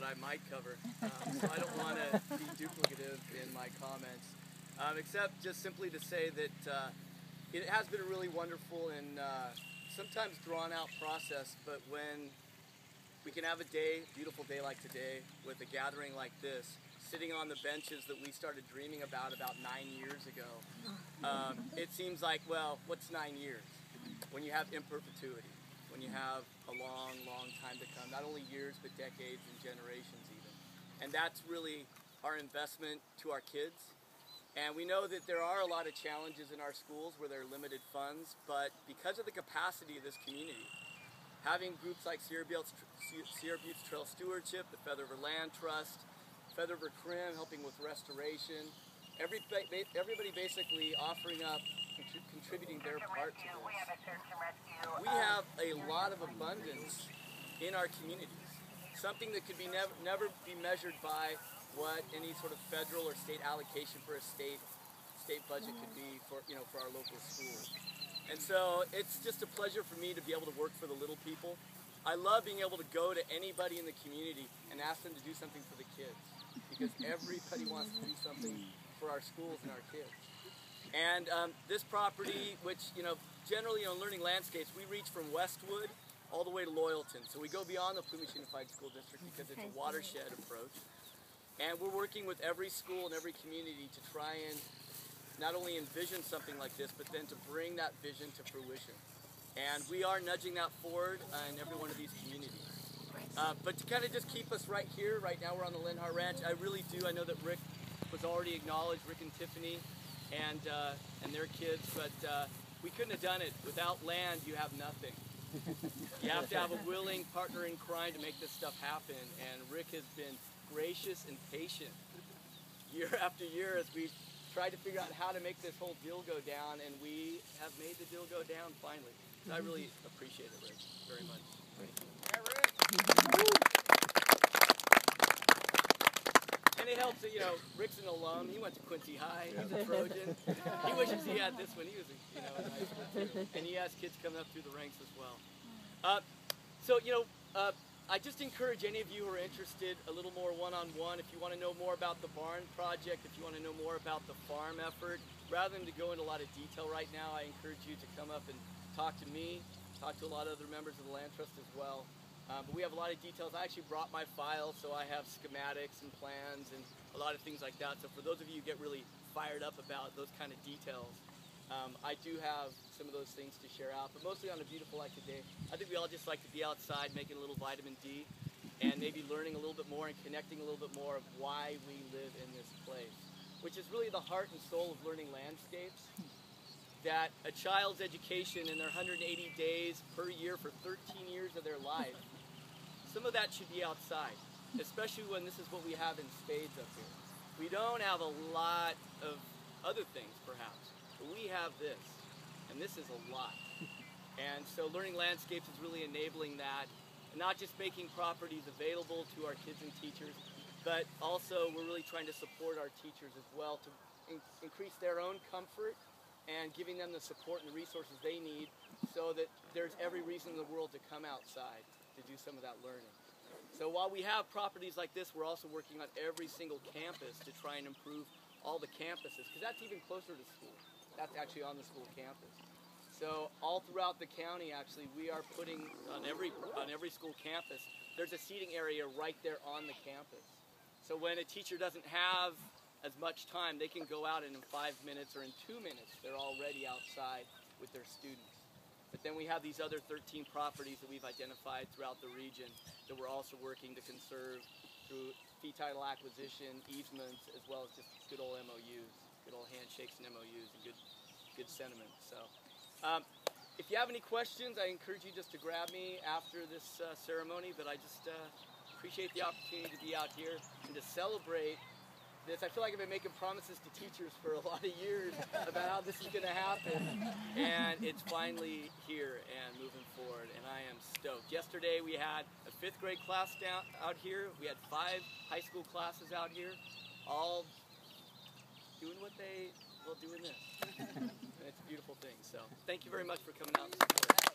I might cover, so I don't want to be duplicative in my comments, except just simply to say that it has been a really wonderful and sometimes drawn out process, but when we can have a beautiful day like today, with a gathering like this, sitting on the benches that we started dreaming about 9 years ago, it seems like, well, what's 9 years? When you have in perpetuity, when you have a long, long time to come, not only years, but decades and generations even. And that's really our investment to our kids. And we know that there are a lot of challenges in our schools where there are limited funds, but because of the capacity of this community, having groups like Sierra Buttes Trail Stewardship, the Feather River Land Trust, Feather River Crim helping with restoration, everybody basically offering up, contributing their part to this. We have a lot of abundance in our communities, something that could be never be measured by what any sort of federal or state allocation for a state budget could be for our local schools. And so it's just a pleasure for me to be able to work for the little people. I love being able to go to anybody in the community and ask them to do something for the kids, because everybody wants to do something for our schools and our kids. And this property, which generally on Learning Landscapes, we reach from Westwood all the way to Loyalton. So we go beyond the Plumish Unified School District because it's a watershed approach. And we're working with every school and every community to try and not only envision something like this, but then to bring that vision to fruition. And we are nudging that forward in every one of these communities. But to kind of just keep us right here, right now we're on the Leonhardt Ranch, I really do, I know that Rick was already acknowledged, Rick and Tiffany, and their kids, but we couldn't have done it. Without land, you have nothing. You have to have a willing partner in crime to make this stuff happen, and Rick has been gracious and patient year after year as we've tried to figure out how to make this whole deal go down, and we have made the deal go down finally. So I really appreciate it, Rick, very much. Thank you. Yeah, Rick. And it helps that, Rick's an alum. He went to Quincy High. He's a Trojan. He wishes he had this one. He was, in high school too. And he has kids coming up through the ranks as well. I just encourage any of you who are interested a little more one-on-one, if you want to know more about the barn project, if you want to know more about the farm effort, rather than to go into a lot of detail right now, I encourage you to come up and talk to me, talk to a lot of other members of the Land Trust as well. But we have a lot of details. I actually brought my file, so I have schematics and plans and a lot of things like that. So for those of you who get really fired up about those kind of details, I do have some of those things to share out, but mostly on a beautiful like today. I think we all just like to be outside making a little vitamin D and maybe learning a little bit more and connecting a little bit more of why we live in this place, which is really the heart and soul of Learning Landscapes, that a child's education in their 180 days per year for 13 years of their life, some of that should be outside, especially when this is what we have in spades up here. We don't have a lot of other things, perhaps, but we have this, and this is a lot. And so Learning Landscapes is really enabling that, and not just making properties available to our kids and teachers, but also we're really trying to support our teachers as well to increase their own comfort and giving them the support and the resources they need so that there's every reason in the world to come outside to do some of that learning. So while we have properties like this, we're also working on every single campus to try and improve all the campuses, because that's even closer to school. That's actually on the school campus. So all throughout the county, actually, we are putting on every school campus, there's a seating area right there on the campus. So when a teacher doesn't have as much time, they can go out and in 5 minutes or in 2 minutes, they're already outside with their students. But then we have these other 13 properties that we've identified throughout the region that we're also working to conserve through fee title acquisition, easements, as well as just good old MOUs, good old handshakes and MOUs and good sentiment. So if you have any questions, I encourage you just to grab me after this ceremony, but I just appreciate the opportunity to be out here and to celebrate this. I feel like I've been making promises to teachers for a lot of years about how this is going to happen, and it's finally here and moving forward, and I am stoked. Yesterday we had a 5th grade class out here. We had 5 high school classes out here, all doing what doing this. And it's a beautiful thing. So thank you very much for coming out.